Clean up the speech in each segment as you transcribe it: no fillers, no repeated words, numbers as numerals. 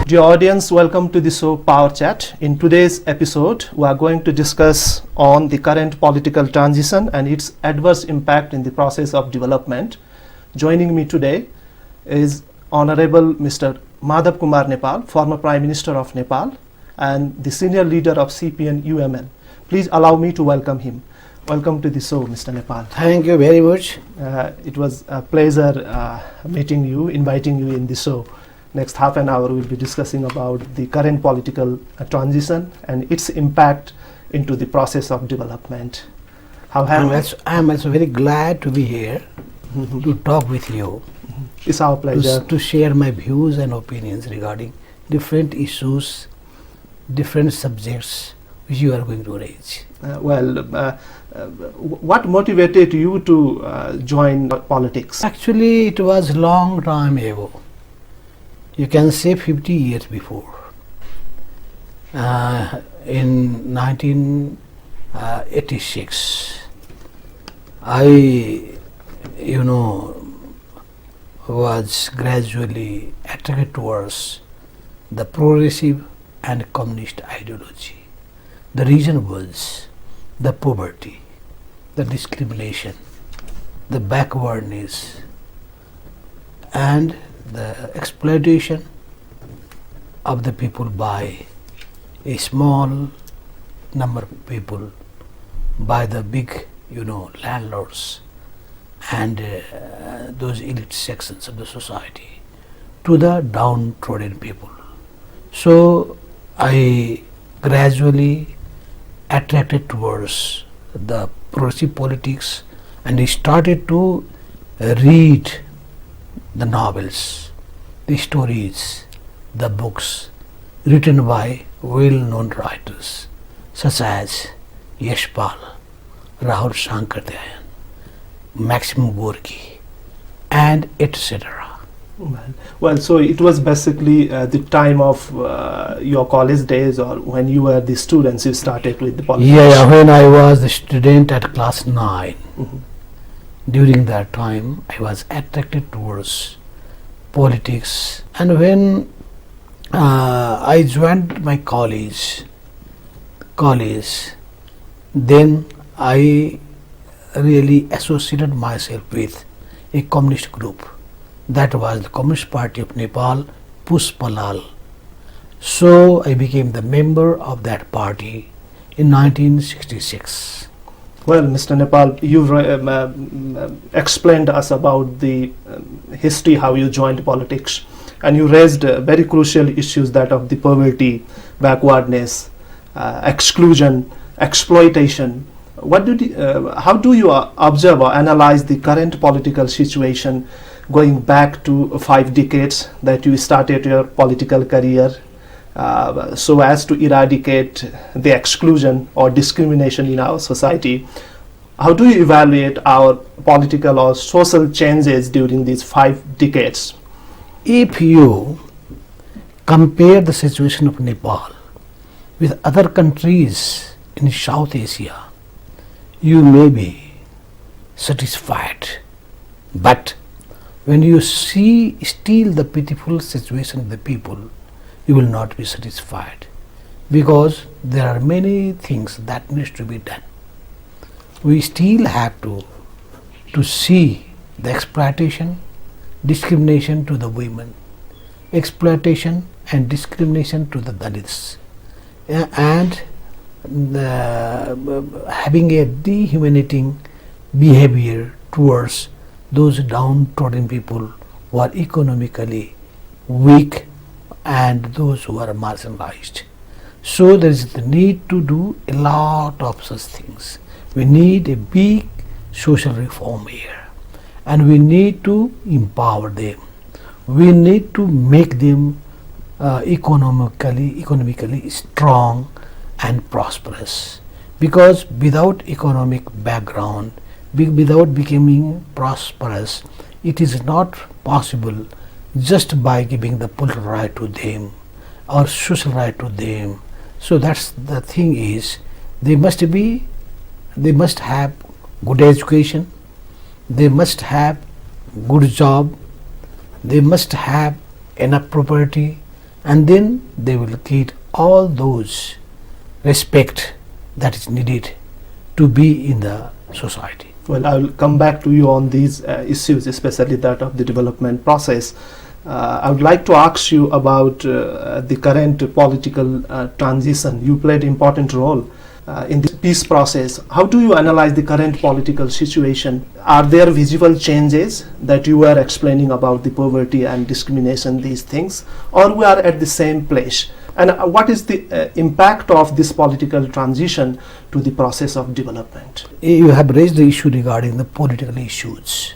Dear audience, welcome to the show POWERchat. In today's episode, we are going to discuss on the current political transition and its adverse impact in the process of development. Joining me today is Honorable Mr. Madhav Kumar Nepal, former Prime Minister of Nepal and the Senior Leader of CPN UMN. Please allow me to welcome him. Welcome to the show, Mr. Nepal. Thank you very much. It was a pleasure meeting you, inviting you in the show. Next half an hour, we'll be discussing about the current political transition and its impact into the process of development. I'm also very glad to be here to talk with you. It's our pleasure. To share my views and opinions regarding different issues, different subjects which you are going to raise. What motivated you to join politics? Actually, it was long time ago. You can say 50 years before. In 1986, I, was gradually attracted towards the progressive and communist ideology. The reason was the poverty, the discrimination, the backwardness, and the exploitation of the people by a small number of people, by the big, landlords and those elite sections of the society to the downtrodden people. So I gradually attracted towards the progressive politics and I started to read the novels, the stories, the books written by well-known writers such as Yashpal, Rahul Shankardayan, Maxim Gorky, and etc. Well, so it was basically the time of your college days, or when you were the students you started with the politics? Yeah, when I was a student at class 9. During that time, I was attracted towards politics, and when I joined my college, then I really associated myself with a communist group. That was the Communist Party of Nepal, Puspalal. So I became the member of that party in 1966. Well, Mr. Nepal, you've explained us about the history, how you joined politics, and you raised very crucial issues, that of the poverty, backwardness, exclusion, exploitation. How do you observe or analyze the current political situation going back to 5 decades that you started your political career, so as to eradicate the exclusion or discrimination in our society? How do you evaluate our political or social changes during these 5 decades? If you compare the situation of Nepal with other countries in South Asia, you may be satisfied. But when you see still the pitiful situation of the people, you will not be satisfied, because there are many things that needs to be done. We still have to see the exploitation, discrimination to the women, exploitation and discrimination to the Dalits, and having a dehumanizing behavior towards those downtrodden people who are economically weak and those who are marginalized. So there is the need to do a lot of such things. We need a big social reform here, and we need to empower them. We need to make them economically strong and prosperous, because without economic background, without becoming prosperous, it is not possible just by giving the political right to them or social right to them. So that's the thing is, they must have good education, they must have good job, they must have enough property, and then they will get all those respect that is needed to be in the society. Well, I will come back to you on these issues, especially that of the development process. I would like to ask you about the current political transition. You played important role in the peace process. How do you analyze the current political situation? Are there visible changes that you were explaining about the poverty and discrimination, these things, or we are at the same place? And what is the impact of this political transition to the process of development? You have raised the issue regarding the political issues.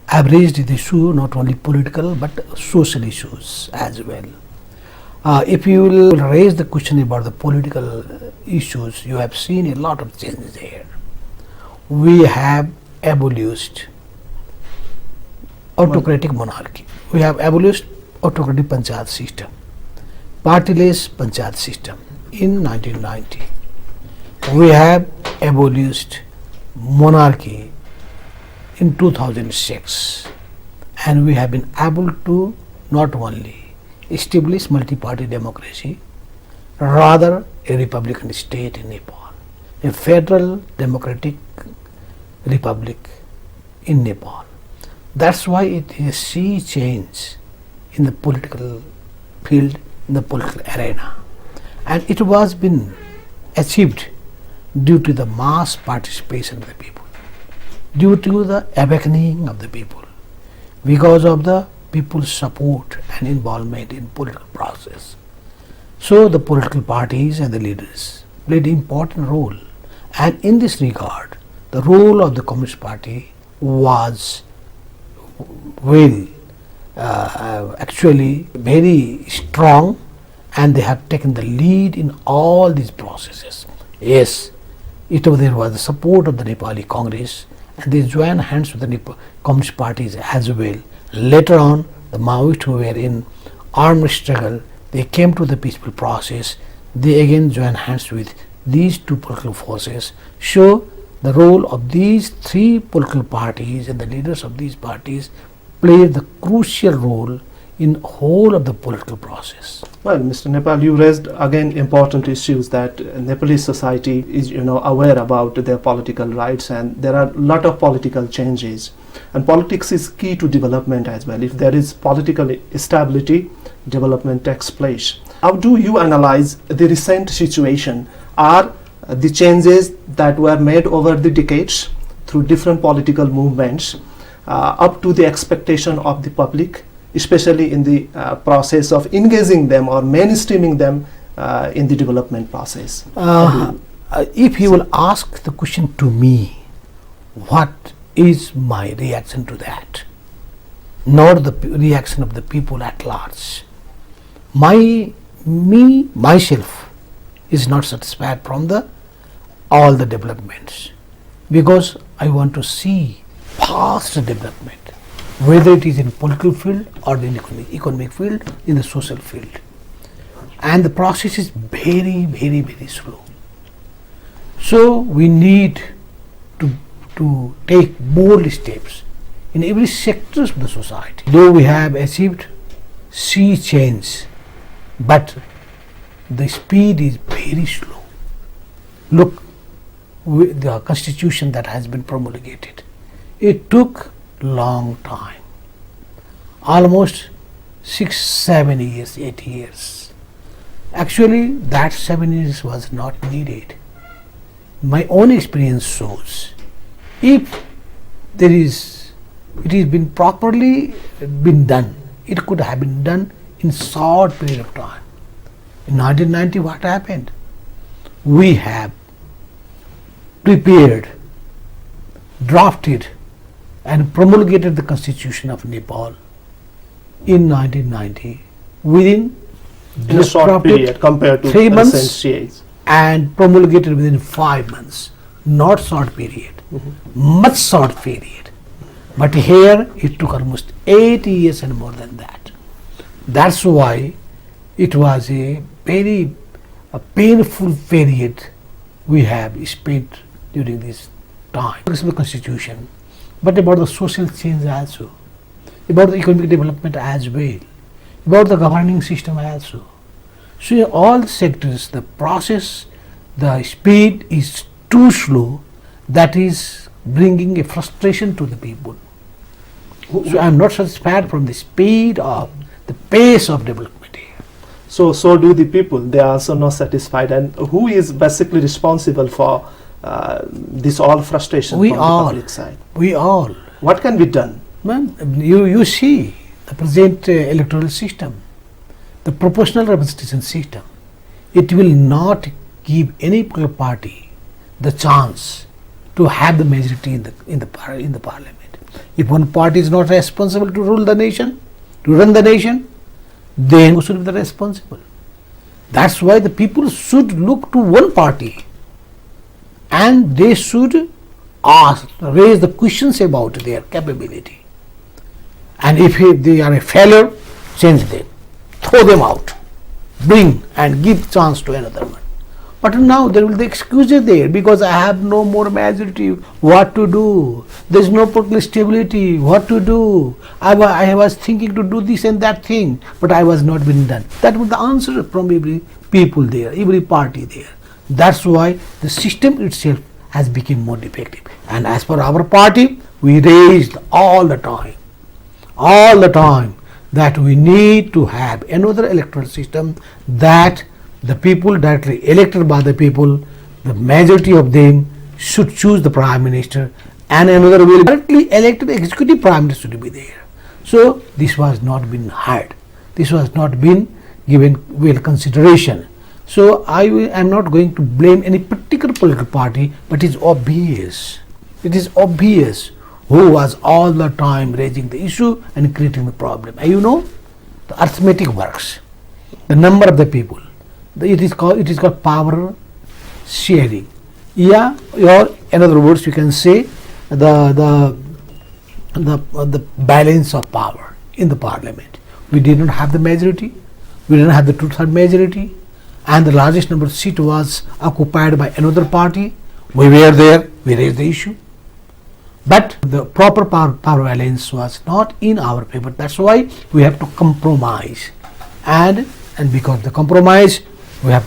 I have raised the issue not only political but social issues as well. If you will raise the question about the political issues, you have seen a lot of changes there. We have abolished autocratic monarchy. We have abolished autocratic panchayat system, partyless panchayat system in 1990. We have abolished monarchy in 2006, and we have been able to not only establish multi-party democracy, rather a republican state in Nepal, a federal democratic republic in Nepal. That's why it is a sea change in the political field, in the political arena, and it was been achieved due to the mass participation of the people, due to the awakening of the people, because of the people's support and involvement in political process. So the political parties and the leaders played an important role, and in this regard the role of the Communist Party was actually very strong, and they have taken the lead in all these processes. Yes, there was the support of the Nepali Congress, and they joined hands with the Communist parties as well. Later on, the Maoists who were in armed struggle, they came to the peaceful process. They again joined hands with these two political forces. So the role of these three political parties and the leaders of these parties played the crucial role in whole of the political process. Well, Mr. Nepal, you raised again important issues that Nepalese society is, aware about their political rights, and there are a lot of political changes. And politics is key to development as well. If there is political stability, development takes place. How do you analyze the recent situation? Are the changes that were made over the decades through different political movements up to the expectation of the public, especially in the process of engaging them or mainstreaming them in the development process? If you will ask the question to me, what is my reaction to that? Not the reaction of the people at large. Myself is not satisfied from all the developments, because I want to see faster development, whether it is in political field or in economic field, in the social field. And the process is very, very, very slow. So we need to take bold steps in every sector of the society. Though we have achieved sea change, but the speed is very slow. Look, the constitution that has been promulgated, it took long time, almost 6, 7 years, 8 years. Actually, that 7 years was not needed. My own experience shows, if it is been properly been done, it could have been done in short period of time. In 1990, what happened? We have prepared, drafted and promulgated the Constitution of Nepal in 1990 within In a short period compared to 3 months CAs. and promulgated within 5 months. Not short period, much short period. But here it took almost 8 years and more than that. That's why it was a very painful period we have spent during this time. This is the Constitution, but about the social change also, about the economic development as well. about the governing system also. So in all the sectors, the process, the speed is too slow. That is bringing a frustration to the people. So I am not satisfied from the speed of the pace of development here. So do the people. They are also not satisfied. And who is basically responsible for this all frustration We from all. the public side? We all. What can be done? Man, you see the present electoral system, the proportional representation system, it will not give any political party the chance to have the majority in the parliament. If one party is not responsible to rule the nation, to run the nation, then who should be the responsible? That's why the people should look to one party and they should raise the questions about their capability. And if they are a failure, change them, throw them out, bring and give chance to another one. But now there will be excuses there because I have no more majority. What to do? There is no political stability. What to do? I was thinking to do this and that thing, but I was not being done. That was the answer from every people there, every party there. That's why the system itself has become more defective. And as per our party, we raised all the time that we need to have another electoral system that the people directly elected by the people, the majority of them should choose the Prime Minister, and another will directly elected executive Prime Minister to be there. So this was not been heard. This was not been given well consideration. So I am not going to blame any particular political party, but it is obvious. It is obvious who was all the time raising the issue and creating the problem. And you know, the arithmetic works. The number of the people. It is called power sharing. Yeah, or in other words, you can say the balance of power in the parliament. We did not have the majority. We didn't have the 2/3 majority, and the largest number of seat was occupied by another party. We were there. We raised the issue, but the proper power balance was not in our favor. That's why we have to compromise, and because the compromise, we have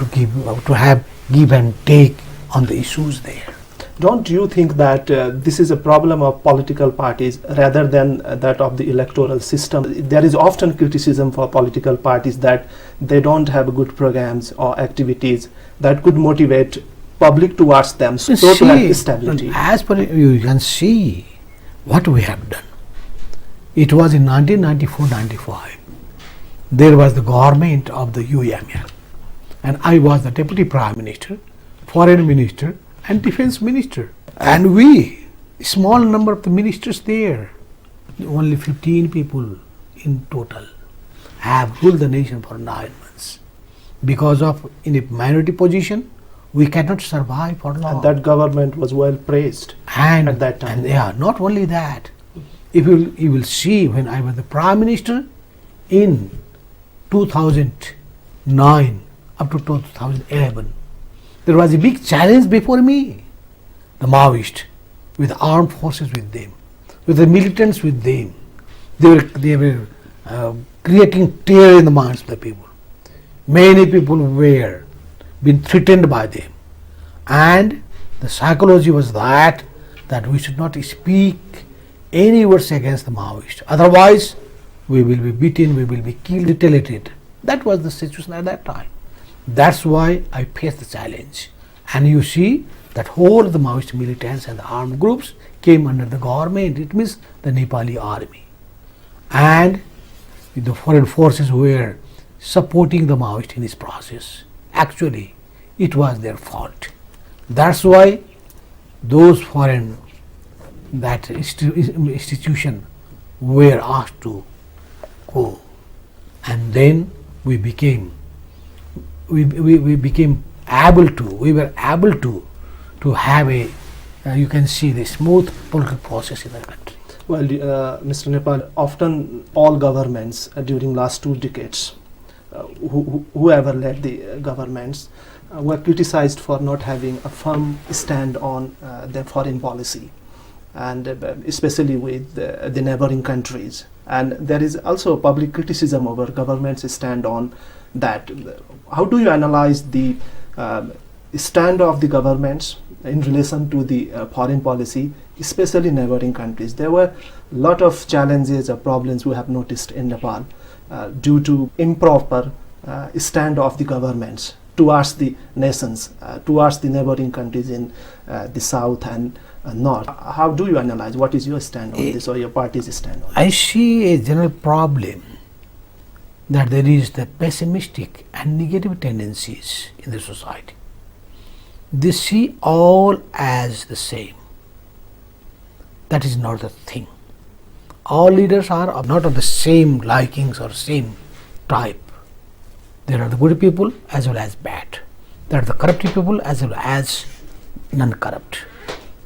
to have give and take on the issues there. Don't you think that this is a problem of political parties rather than that of the electoral system? There is often criticism for political parties that they don't have good programs or activities that could motivate public towards them so to have stability. As per you can see what we have done. It was in 1994-95. There was the government of the UML, and I was the Deputy Prime Minister, Foreign Minister and Defence Minister. And we, small number of the ministers there, only 15 people in total, have ruled the nation for 9 months. Because of in a minority position, we cannot survive for long. And that government was well praised at that time. And yeah, not only that, if you will see when I was the Prime Minister in 2009 up to 2011, there was a big challenge before me. The Maoists, with armed forces with them, with the militants with them, they were creating terror in the minds of the people. Many people were being threatened by them, and the psychology was that we should not speak any words against the Maoists. Otherwise, we will be beaten, we will be killed, retaliated. That was the situation at that time. That's why I faced the challenge. And you see that whole of the Maoist militants and the armed groups came under the government. It means the Nepali army. And the foreign forces were supporting the Maoist in this process. Actually, it was their fault. That's why those foreign institution were asked to go. And then we became able to have a you can see the smooth political process in the country. Well, Mr. Nepal, often all governments during last 2 decades, whoever led the governments, were criticized for not having a firm stand on their foreign policy. and especially with the neighboring countries. And there is also public criticism over government's stand on that. How do you analyze the stand of the governments in relation to the foreign policy, especially neighboring countries? There were a lot of challenges or problems we have noticed in Nepal due to improper stand of the governments towards the nations, towards the neighboring countries in the south and north. How do you analyze? What is your stand on this, or your party's stand on I see a general problem that there is the pessimistic and negative tendencies in the society. They see all as the same. That is not the thing. All leaders are not of the same likings or same type. There are the good people as well as bad. There are the corrupt people as well as non-corrupt.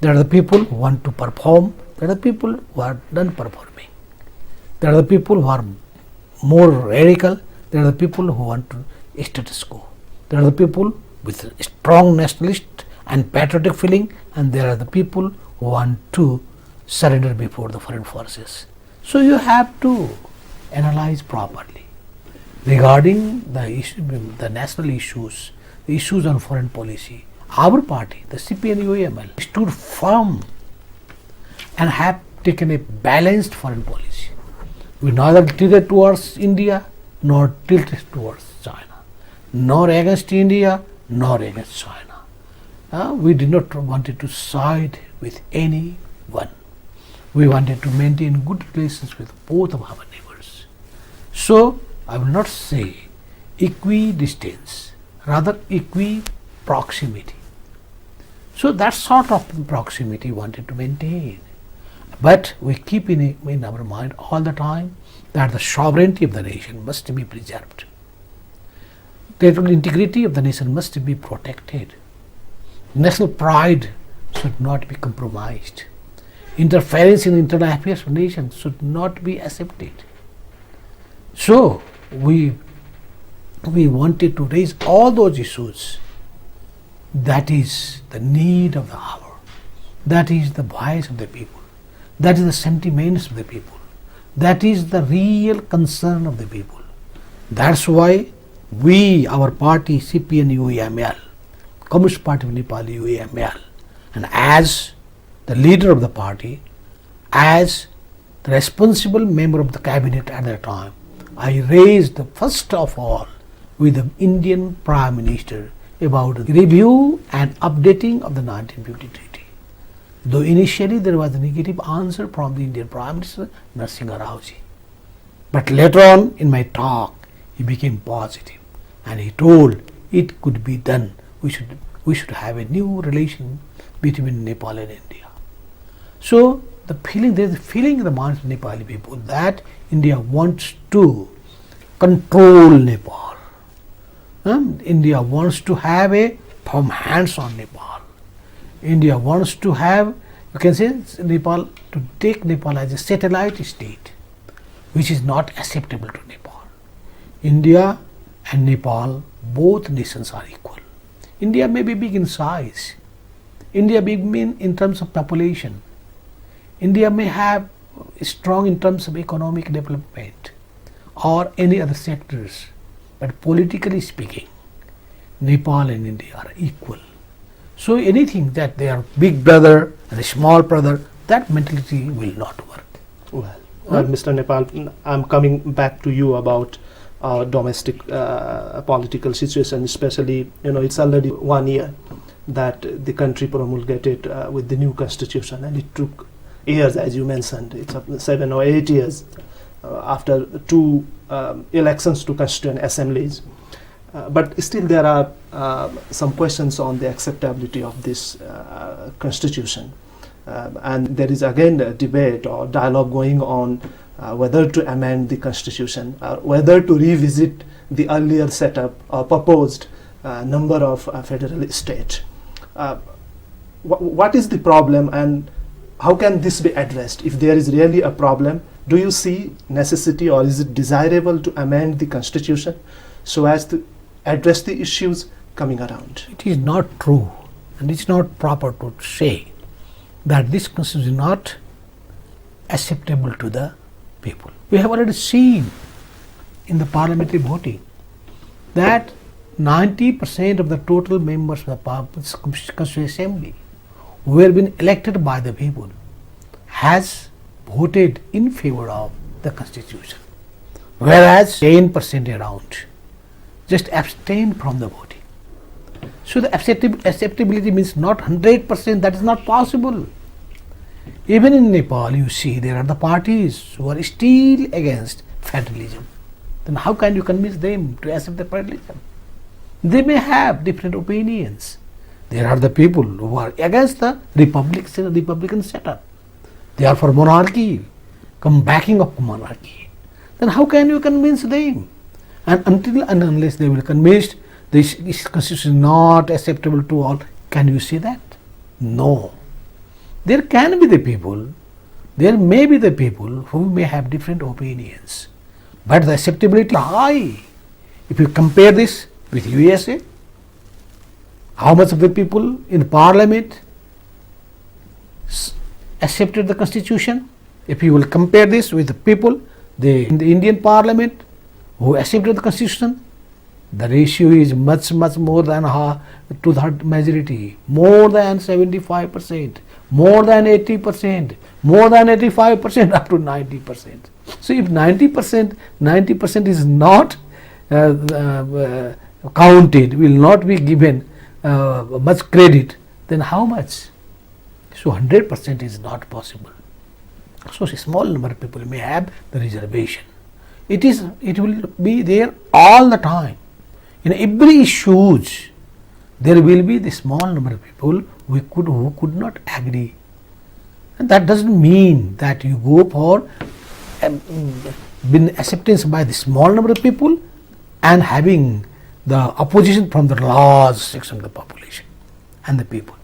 There are the people who want to perform. There are the people who are non-performing. There are the people who are more radical. There are the people who want to status quo. There are the people with a strong nationalist and patriotic feeling, and there are the people who want to surrender before the foreign forces. So you have to analyze properly regarding the issue, the national issues, the issues on foreign policy. Our party, the CPN UAML, stood firm and have taken a balanced foreign policy. We neither tilted towards India nor tilted towards China, nor against India nor against China. We did not wanted to side with anyone. We wanted to maintain good relations with both of our neighbors. So I will not say equidistance, rather equi-proximity. So that sort of proximity we wanted to maintain. But we keep in our mind all the time that the sovereignty of the nation must be preserved. Territorial integrity of the nation must be protected. National pride should not be compromised. Interference in internal affairs of nations should not be accepted. So we wanted to raise all those issues. That is the need of the hour. That is the voice of the people. That is the sentiments of the people. That is the real concern of the people. That's why we, our party CPN UAML, Communist Party of Nepal UAML, and as the leader of the party, as the responsible member of the cabinet at that time, I raised the first of all with the Indian Prime Minister about the review and updating of the 1950 treaty. Though initially there was a negative answer from the Indian Prime Minister Narasimha Raoji, but later on in my talk he became positive and he told it could be done. We should have a new relation between Nepal and India. So there is a feeling in the minds of Nepali people that India wants to control Nepal. India wants to have a firm hands on Nepal. India wants to have, you can say, Nepal, to take Nepal as a satellite state, which is not acceptable to Nepal. India and Nepal, both nations are equal. India may be big in size. India big in terms of population. India may have strong in terms of economic development or any other sectors. But politically speaking, Nepal and India are equal. So anything that they are big brother and a small brother, that mentality will not work. Well, Mr. Nepal, I'm coming back to you about domestic political situation, especially, it's already 1 year that the country promulgated with the new constitution, and it took years, as you mentioned. It's 7 or 8 years after two elections to constituent assemblies. But still there are some questions on the acceptability of this constitution. And there is again a debate or dialogue going on whether to amend the constitution or whether to revisit the earlier setup or proposed number of federal states. What is the problem, and how can this be addressed? If there is really a problem, do you see necessity or is it desirable to amend the constitution so as to address the issues coming around? It is not true and it's not proper to say that this constitution is not acceptable to the people. We have already seen in the parliamentary voting that 90% of the total members of the Constituent Assembly who have been elected by the people has voted in favor of the constitution, whereas 10% around just abstained from the voting. So the acceptability means not 100%, that is not possible. Even in Nepal, you see there are the parties who are still against federalism. Then how can you convince them to accept the federalism? They may have different opinions. There are the people who are against the Republican setup. They are for monarchy, backing of monarchy. Then how can you convince them? And until and unless they will convinced this constitution is not acceptable to all, can you see that? No. There can be the people, there may be the people who may have different opinions, but the acceptability is high. If you compare this with USA, how much of the people in parliament accepted the constitution? If you will compare this with the people in the Indian parliament who accepted the constitution, the ratio is much more than two-thirds majority, more than 75%, more than 80%, more than 85%, up to 90%. So if 90% is not counted, will not be given much credit, then how much? So 100% is not possible. So a small number of people may have the reservation. It will be there all the time. In every issues, there will be the small number of people who could not agree. And that doesn't mean that you go for acceptance by the small number of people and having the opposition from the large section of the population and the people.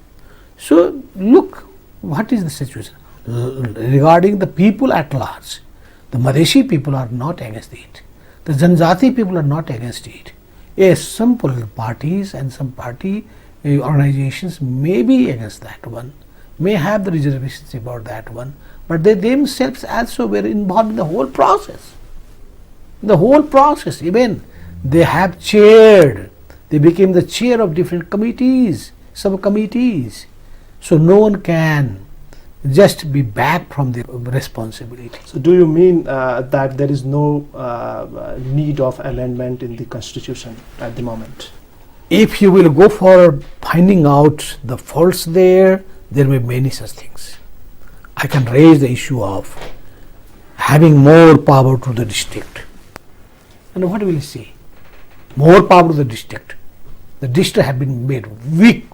So look, what is the situation regarding the people at large? The Madheshi people are not against it. The Janjati people are not against it. Yes, some political parties and some party organizations may be against that one, may have the reservations about that one, but they themselves also were involved in the whole process. The whole process, even they have chaired, they became the chair of different committees, subcommittees. So no one can just be back from the responsibility. So do you mean that there is no need of amendment in the constitution at the moment? If you will go for finding out the faults there may be many such things. I can raise the issue of having more power to the district. And what will you see? More power to the district. The district have been made weak,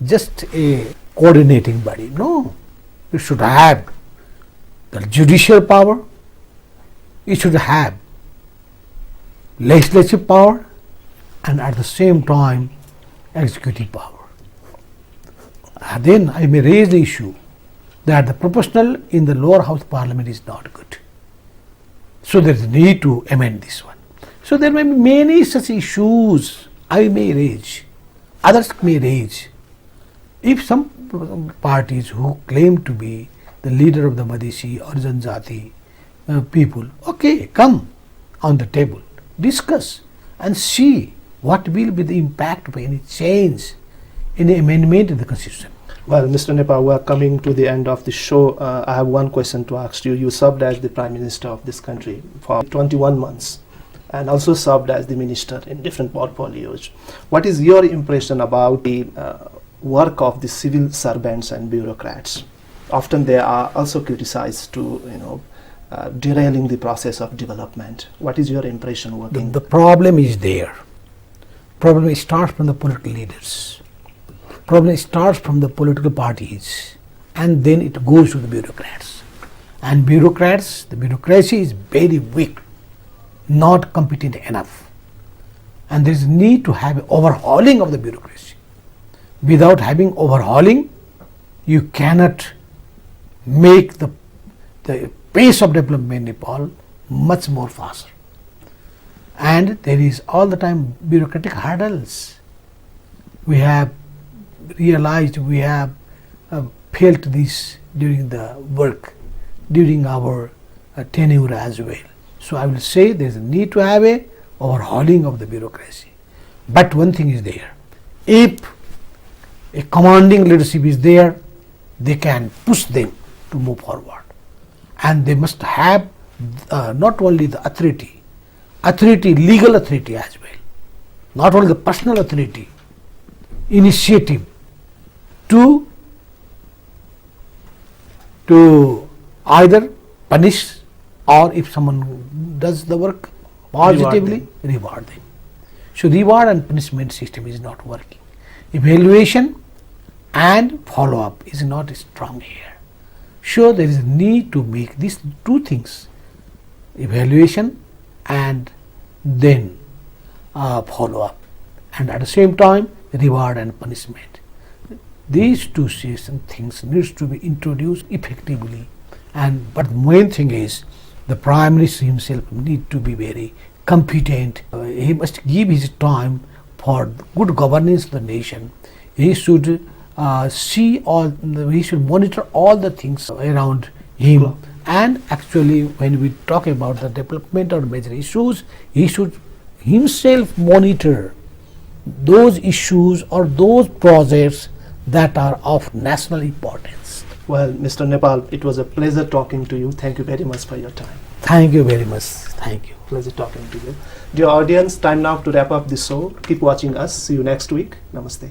just a coordinating body. No, it should have the judicial power, it should have legislative power, and at the same time executive power. Then I may raise the issue that the proportional in the lower house parliament is not good. So there is a need to amend this one. So there may be many such issues I may raise, others may raise. If some parties who claim to be the leader of the Madheshi or Janjati people, okay, come on the table, discuss and see what will be the impact of any change, any amendment in the constitution. Well, Mr. Nepal, we are coming to the end of the show. I have one question to ask you. You served as the Prime Minister of this country for 21 months and also served as the Minister in different portfolios. What is your impression about the work of the civil servants and bureaucrats? Often they are also criticized to, derailing the process of development. What is your impression working? The problem is there. Problem starts from the political leaders. Problem starts from the political parties, and then it goes to the bureaucrats. And bureaucrats, the bureaucracy is very weak, not competent enough. And there is need to have an overhauling of the bureaucracy. Without having overhauling, you cannot make the pace of development in Nepal much more faster. And there is all the time bureaucratic hurdles. We have realized we have felt this during the work, during our tenure as well. So I will say there is a need to have a overhauling of the bureaucracy. But one thing is there, if a commanding leadership is there, they can push them to move forward. And they must have not only the authority, legal authority as well, not only the personal authority, initiative to either punish, or if someone does the work positively, reward them. So reward and punishment system is not working. Evaluation and follow-up is not strong here. So there is a need to make these two things, evaluation and then follow-up, and at the same time reward and punishment. These two things needs to be introduced effectively. And but main thing is the Prime Minister himself need to be very competent. He must give his time for good governance of the nation. He should he should monitor all the things around him. And actually, when we talk about the development or major issues, he should himself monitor those issues or those projects that are of national importance. Well, Mr. Nepal, it was a pleasure talking to you. Thank you very much for your time. Thank you very much. Thank you. Pleasure talking to you. Dear audience, time now to wrap up this show. Keep watching us. See you next week. Namaste.